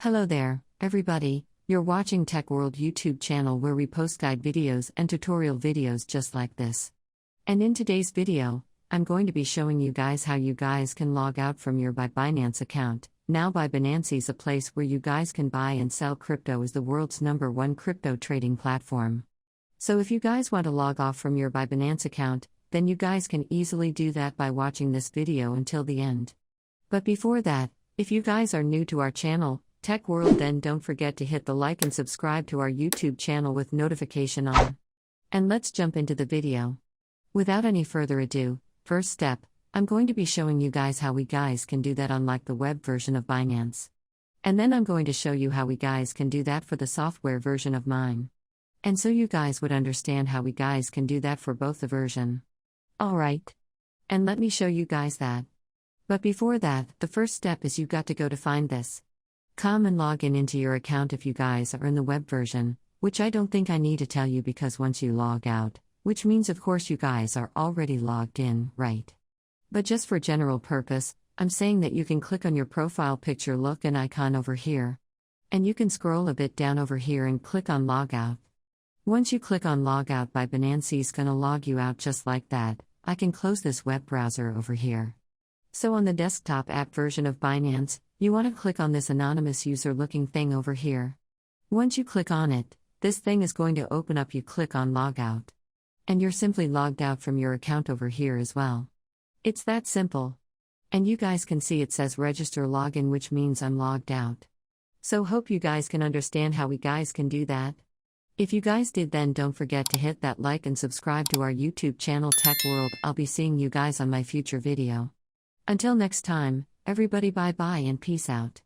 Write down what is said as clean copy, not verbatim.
Hello there, everybody. You're watching Tech World YouTube channel where we post guide videos and tutorial videos just like this. And in today's video, I'm going to be showing you guys how you guys can log out from your Binance account. Now Binance is a place where you guys can buy and sell crypto as the world's #1 crypto trading platform. So if you guys want to log off from your Binance account, then you guys can easily do that by watching this video until the end. But before that, if you guys are new to our channel, Tech World, then don't forget to hit the like and subscribe to our YouTube channel with notification on. And let's jump into the video. Without any further ado, first step, I'm going to be showing you guys how we guys can do that on like the web version of Binance. And then I'm going to show you how we guys can do that for the software version of mine. And so you guys would understand how we guys can do that for both the version. Alright. And let me show you guys that. But before that, the first step is you got to go to find this. Come and log in into your account if you guys are in the web version, which I don't think I need to tell you because once you log out, which means of course you guys are already logged in, right? But just for general purpose, I'm saying that you can click on your profile picture look and icon over here. And you can scroll a bit down over here and click on Logout. Once you click on Logout, Binance is gonna log you out just like that. I can close this web browser over here. So on the desktop app version of Binance, you want to click on this anonymous user looking thing over here. Once you click on it, this thing is going to open up. You click on Logout. And you're simply logged out from your account over here as well. It's that simple. And you guys can see it says register login, which means I'm logged out. So hope you guys can understand how we guys can do that. If you guys did, then don't forget to hit that like and subscribe to our YouTube channel Tech World. I'll be seeing you guys on my future video. Until next time, everybody bye bye and peace out.